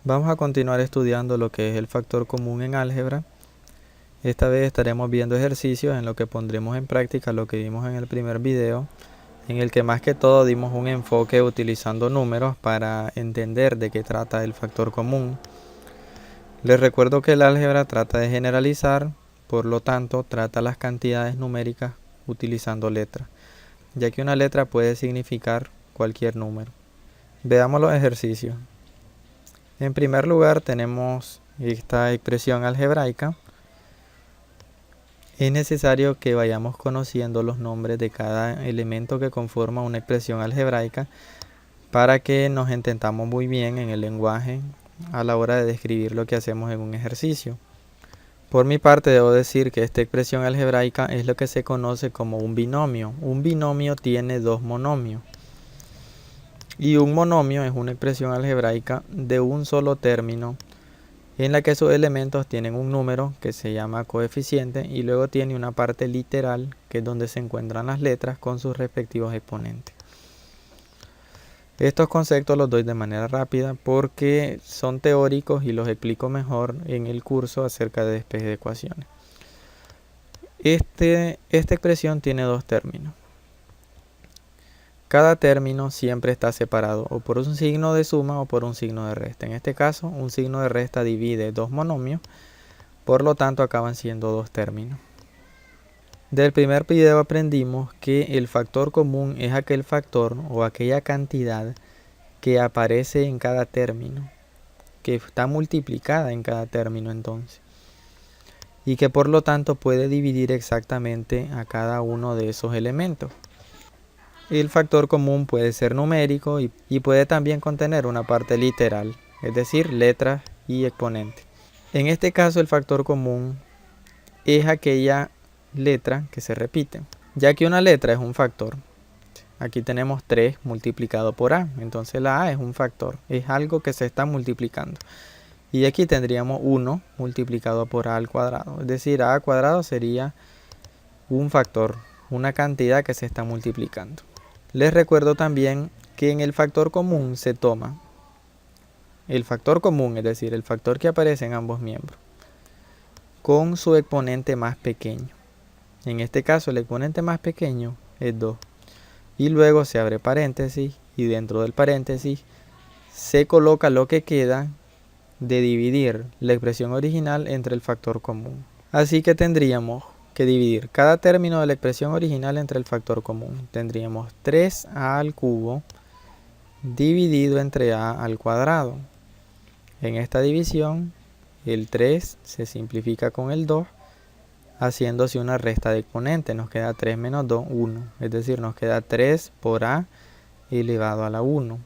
Vamos a continuar estudiando lo que es el factor común en álgebra. Esta vez estaremos viendo ejercicios en los que pondremos en práctica lo que vimos en el primer video, en el que más que todo dimos un enfoque utilizando números para entender de qué trata el factor común. Les recuerdo que el álgebra trata de generalizar, por lo tanto trata las cantidades numéricas utilizando letras, ya que una letra puede significar cualquier número. Veamos los ejercicios. En primer lugar tenemos esta expresión algebraica. Es necesario que vayamos conociendo los nombres de cada elemento que conforma una expresión algebraica para que nos entendamos muy bien en el lenguaje a la hora de describir lo que hacemos en un ejercicio. Por mi parte debo decir que esta expresión algebraica es lo que se conoce como un binomio. Un binomio tiene dos monomios. Y un monomio es una expresión algebraica de un solo término en la que sus elementos tienen un número que se llama coeficiente y luego tiene una parte literal que es donde se encuentran las letras con sus respectivos exponentes. Estos conceptos los doy de manera rápida porque son teóricos y los explico mejor en el curso acerca de despeje de ecuaciones. Esta expresión tiene dos términos. Cada término siempre está separado o por un signo de suma o por un signo de resta. En este caso, un signo de resta divide dos monomios, por lo tanto acaban siendo dos términos. Del primer video aprendimos que el factor común es aquel factor o aquella cantidad que aparece en cada término, que está multiplicada en cada término entonces, y que por lo tanto puede dividir exactamente a cada uno de esos elementos. El factor común puede ser numérico y puede también contener una parte literal, es decir, letras y exponentes. En este caso el factor común es aquella letra que se repite, ya que una letra es un factor. Aquí tenemos 3 multiplicado por A, entonces la A es un factor, es algo que se está multiplicando. Y aquí tendríamos 1 multiplicado por A al cuadrado, es decir, A al cuadrado sería un factor, una cantidad que se está multiplicando. Les recuerdo también que en el factor común se toma el factor común, es decir, el factor que aparece en ambos miembros, con su exponente más pequeño. En este caso el exponente más pequeño es 2. Y luego se abre paréntesis y dentro del paréntesis se coloca lo que queda de dividir la expresión original entre el factor común. Así que tendríamos que dividir cada término de la expresión original entre el factor común. Tendríamos 3a al cubo dividido entre a al cuadrado. En esta división el 3 se simplifica con el 2 haciéndose una resta de exponentes. Nos queda 3 menos 2, 1. Es decir, nos queda 3 por a elevado a la 1,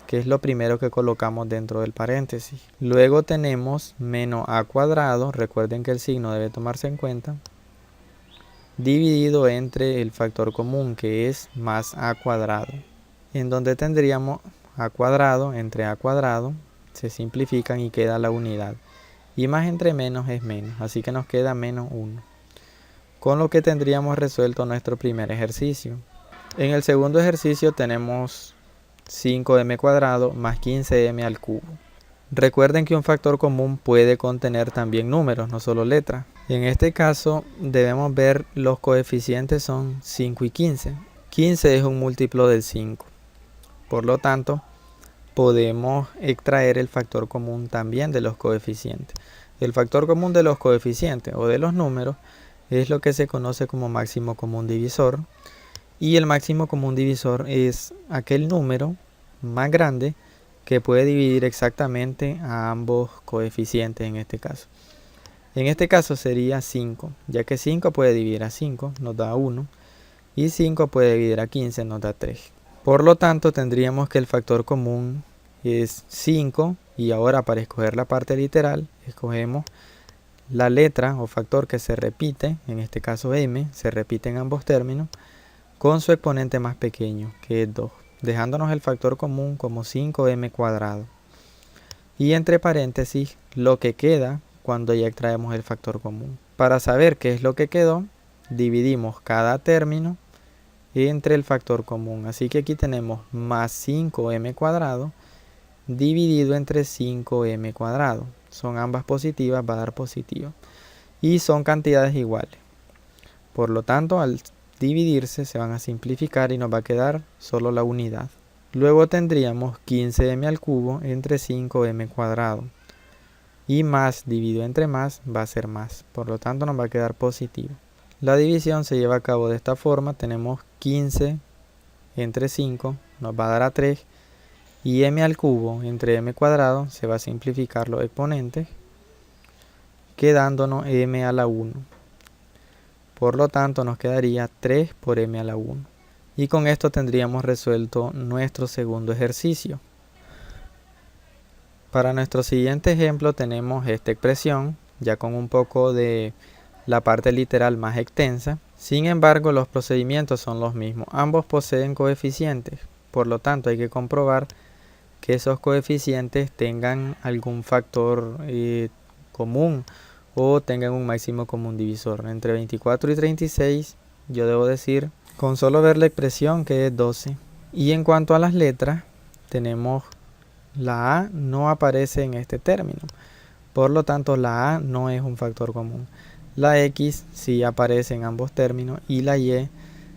que es lo primero que colocamos dentro del paréntesis. Luego tenemos menos a cuadrado, recuerden que el signo debe tomarse en cuenta, dividido entre el factor común que es más a cuadrado, en donde tendríamos a cuadrado entre a cuadrado, se simplifican y queda la unidad, y más entre menos es menos, así que nos queda menos 1, con lo que tendríamos resuelto nuestro primer ejercicio. En el segundo ejercicio tenemos 5m cuadrado más 15m al cubo. Recuerden que un factor común puede contener también números, no solo letras. En este caso debemos ver los coeficientes son 5 y 15. 15 es un múltiplo del 5. Por lo tanto, podemos extraer el factor común también de los coeficientes. El factor común de los coeficientes o de los números es lo que se conoce como máximo común divisor. Y el máximo común divisor es aquel número más grande que puede dividir exactamente a ambos coeficientes en este caso. En este caso sería 5, ya que 5 puede dividir a 5, nos da 1, y 5 puede dividir a 15, nos da 3. Por lo tanto, tendríamos que el factor común es 5, y ahora para escoger la parte literal, escogemos la letra o factor que se repite, en este caso m, se repite en ambos términos, con su exponente más pequeño, que es 2. Dejándonos el factor común como 5m cuadrado. Y entre paréntesis lo que queda cuando ya extraemos el factor común. Para saber qué es lo que quedó, dividimos cada término entre el factor común. Así que aquí tenemos más 5m cuadrado dividido entre 5m cuadrado. Son ambas positivas, va a dar positivo. Y son cantidades iguales. Por lo tanto, al dividirse se van a simplificar y nos va a quedar solo la unidad. Luego tendríamos 15m al cubo entre 5m cuadrado. Y más dividido entre más va a ser más. Por lo tanto nos va a quedar positivo. La división se lleva a cabo de esta forma. Tenemos 15 entre 5 nos va a dar a 3. Y m al cubo entre m cuadrado se va a simplificar los exponentes, quedándonos m a la 1. Por lo tanto nos quedaría 3 por m a la 1. Y con esto tendríamos resuelto nuestro segundo ejercicio. Para nuestro siguiente ejemplo tenemos esta expresión, ya con un poco de la parte literal más extensa. Sin embargo, los procedimientos son los mismos. Ambos poseen coeficientes, por lo tanto hay que comprobar que esos coeficientes tengan algún factor común o tengan un máximo común divisor. Entre 24 y 36 yo debo decir, con solo ver la expresión, que es 12. Y en cuanto a las letras, tenemos la A no aparece en este término. Por lo tanto, la A no es un factor común. La X sí aparece en ambos términos y la Y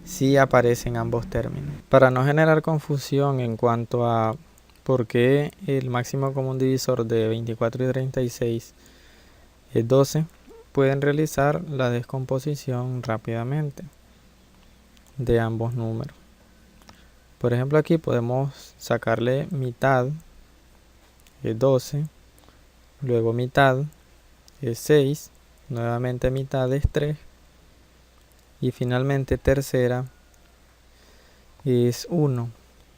sí aparece en ambos términos. Para no generar confusión en cuanto a por qué el máximo común divisor de 24 y 36 es 12, pueden realizar la descomposición rápidamente de ambos números. Por ejemplo, aquí podemos sacarle mitad, es 12, luego mitad es 6, nuevamente mitad es 3 y finalmente tercera es 1.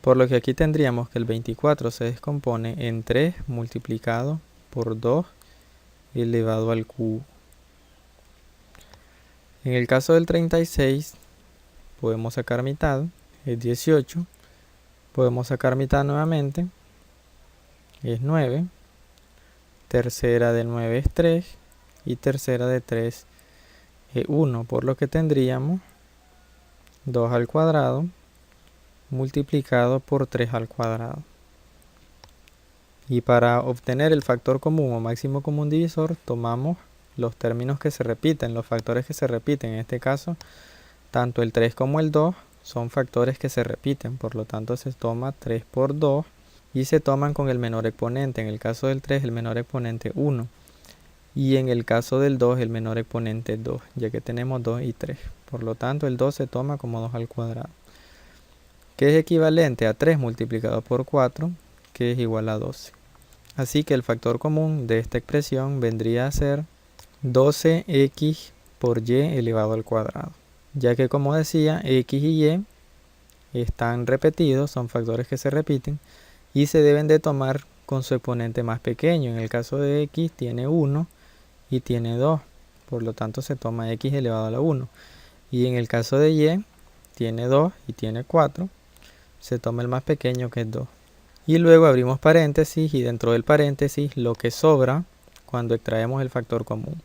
Por lo que aquí tendríamos que el 24 se descompone en 3 multiplicado por 2 elevado al cubo. En el caso del 36 podemos sacar mitad, es 18. Podemos sacar mitad nuevamente, es 9. Tercera de 9 es 3 y tercera de 3 es 1. Por lo que tendríamos 2 al cuadrado multiplicado por 3 al cuadrado. Y para obtener el factor común o máximo común divisor, tomamos los términos que se repiten, los factores que se repiten. En este caso, tanto el 3 como el 2 son factores que se repiten. Por lo tanto, se toma 3 por 2 y se toman con el menor exponente. En el caso del 3, el menor exponente 1. Y en el caso del 2, el menor exponente 2, ya que tenemos 2 y 3. Por lo tanto, el 2 se toma como 2 al cuadrado, que es equivalente a 3 multiplicado por 4, que es igual a 12. Así que el factor común de esta expresión vendría a ser 12x por y elevado al cuadrado, ya que, como decía, x y y están repetidos, son factores que se repiten y se deben de tomar con su exponente más pequeño. En el caso de x tiene 1 y tiene 2, por lo tanto se toma x elevado a la 1. Y en el caso de y tiene 2 y tiene 4, se toma el más pequeño, que es 2. Y luego abrimos paréntesis y dentro del paréntesis lo que sobra cuando extraemos el factor común.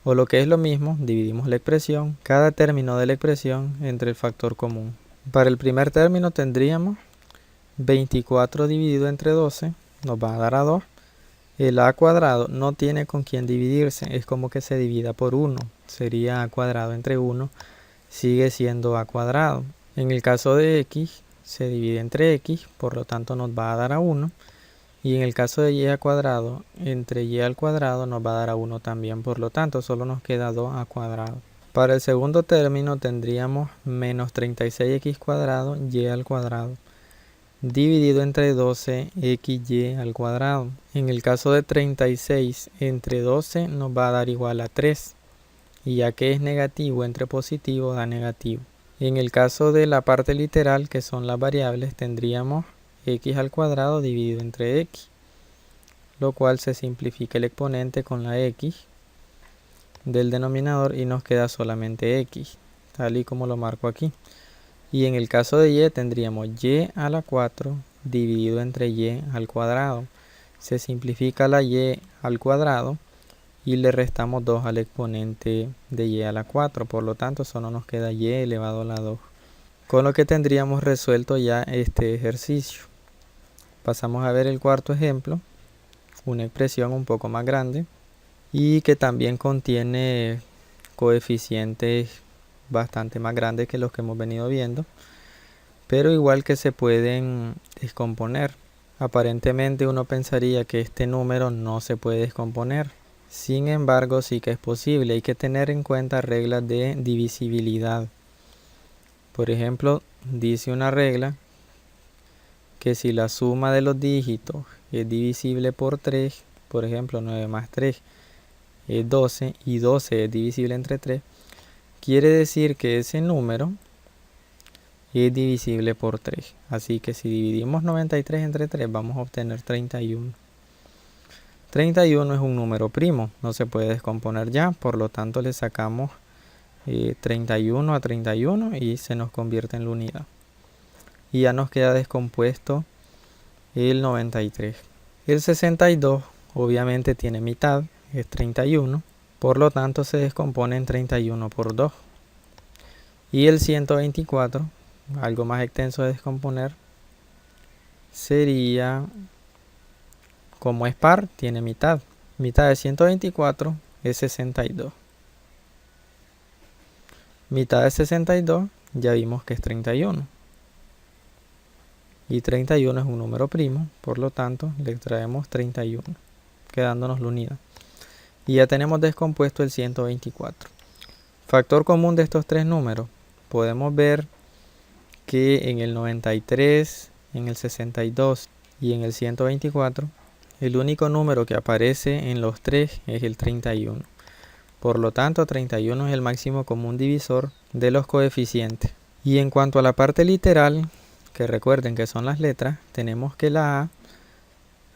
O lo que es lo mismo, dividimos la expresión, cada término de la expresión, entre el factor común. Para el primer término tendríamos 24 dividido entre 12, nos va a dar a 2. El a cuadrado no tiene con quién dividirse, es como que se divida por 1. Sería a cuadrado entre 1, sigue siendo a cuadrado. En el caso de x, se divide entre x, por lo tanto nos va a dar a 1. Y en el caso de y al cuadrado, entre y al cuadrado nos va a dar a 1 también, por lo tanto solo nos queda 2 a cuadrado. Para el segundo término tendríamos menos 36x cuadrado y al cuadrado, dividido entre 12xy al cuadrado. En el caso de 36 entre 12 nos va a dar igual a 3. Y ya que es negativo entre positivo, da negativo. En el caso de la parte literal, que son las variables, tendríamos x al cuadrado dividido entre x, lo cual se simplifica el exponente con la x del denominador y nos queda solamente x, tal y como lo marco aquí. Y en el caso de y tendríamos y a la 4 dividido entre y al cuadrado. Se simplifica la y al cuadrado y le restamos 2 al exponente de y a la 4, por lo tanto solo nos queda y elevado a la 2, con lo que tendríamos resuelto ya este ejercicio. Pasamos a ver el cuarto ejemplo, una expresión un poco más grande y que también contiene coeficientes bastante más grandes que los que hemos venido viendo, pero igual que se pueden descomponer. Aparentemente uno pensaría que este número no se puede descomponer. Sin embargo, sí que es posible. Hay que tener en cuenta reglas de divisibilidad. Por ejemplo, dice una regla que si la suma de los dígitos es divisible por 3, por ejemplo 9 más 3 es 12 y 12 es divisible entre 3, quiere decir que ese número es divisible por 3. Así que si dividimos 93 entre 3 vamos a obtener 31. 31 es un número primo, no se puede descomponer ya, por lo tanto le sacamos 31 a 31 y se nos convierte en la unidad. Y ya nos queda descompuesto el 93. El 62 obviamente tiene mitad, es 31, por lo tanto se descompone en 31 por 2. Y el 124, algo más extenso de descomponer, sería, como es par, tiene mitad. Mitad de 124 es 62. Mitad de 62 ya vimos que es 31. Y 31 es un número primo, por lo tanto le traemos 31, quedándonos la unidad. Y ya tenemos descompuesto el 124. Factor común de estos tres números. Podemos ver que en el 93, en el 62 y en el 124, el único número que aparece en los tres es el 31. Por lo tanto, 31 es el máximo común divisor de los coeficientes. Y en cuanto a la parte literal, que recuerden que son las letras, tenemos que la A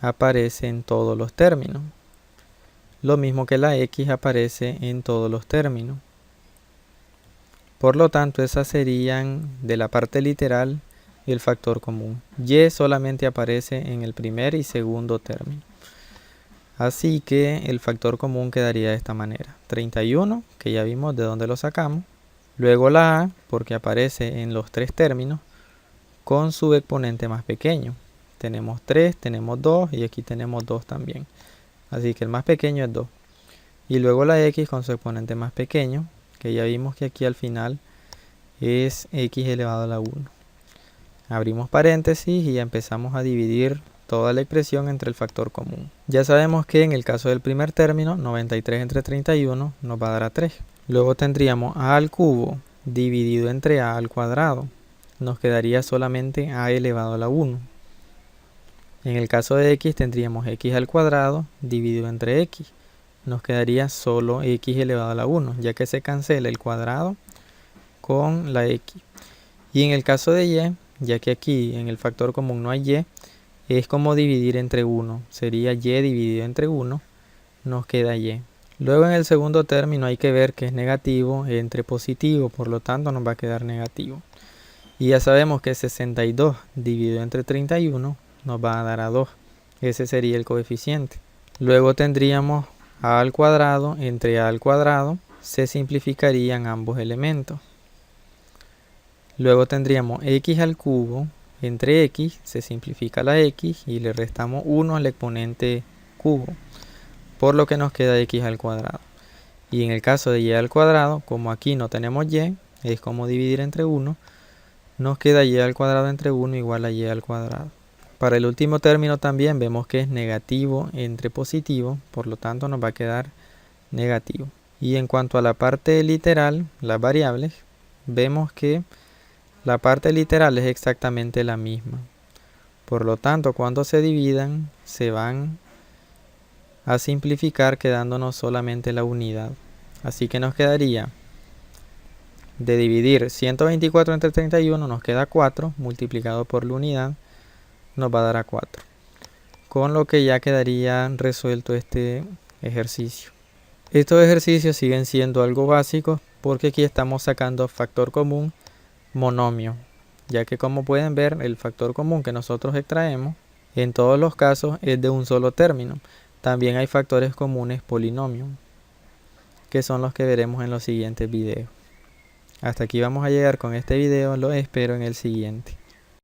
aparece en todos los términos. Lo mismo que la X aparece en todos los términos. Por lo tanto, esas serían de la parte literal el factor común. Y solamente aparece en el primer y segundo término. Así que el factor común quedaría de esta manera. 31, que ya vimos de dónde lo sacamos. Luego la A, porque aparece en los tres términos, con su exponente más pequeño. Tenemos 3, tenemos 2 y aquí tenemos 2 también. Así que el más pequeño es 2. Y luego la X con su exponente más pequeño, que ya vimos que aquí al final es X elevado a la 1. Abrimos paréntesis y ya empezamos a dividir toda la expresión entre el factor común. Ya sabemos que en el caso del primer término, 93 entre 31 nos va a dar a 3. Luego tendríamos a al cubo dividido entre a al cuadrado. Nos quedaría solamente a elevado a la 1. En el caso de x tendríamos x al cuadrado dividido entre x. Nos quedaría solo x elevado a la 1, ya que se cancela el cuadrado con la x. Y en el caso de y, ya que aquí en el factor común no hay y, es como dividir entre 1. Sería y dividido entre 1, nos queda y. Luego en el segundo término hay que ver que es negativo entre positivo, por lo tanto nos va a quedar negativo. Y ya sabemos que 62 dividido entre 31 nos va a dar a 2. Ese sería el coeficiente. Luego tendríamos a al cuadrado entre a al cuadrado. Se simplificarían ambos elementos. Luego tendríamos x al cubo entre x. Se simplifica la x y le restamos 1 al exponente cubo. Por lo que nos queda x al cuadrado. Y en el caso de y al cuadrado, como aquí no tenemos y, es como dividir entre 1. Nos queda y al cuadrado entre 1 igual a y al cuadrado. Para el último término también vemos que es negativo entre positivo, por lo tanto nos va a quedar negativo. Y en cuanto a la parte literal, las variables, vemos que la parte literal es exactamente la misma. Por lo tanto, cuando se dividan, se van a simplificar quedándonos solamente la unidad. Así que nos quedaría de dividir 124 entre 31 nos queda 4, multiplicado por la unidad nos va a dar a 4. Con lo que ya quedaría resuelto este ejercicio. Estos ejercicios siguen siendo algo básicos porque aquí estamos sacando factor común monomio, ya que como pueden ver el factor común que nosotros extraemos en todos los casos es de un solo término. También hay factores comunes polinomios, que son los que veremos en los siguientes videos. Hasta aquí vamos a llegar con este video, lo espero en el siguiente.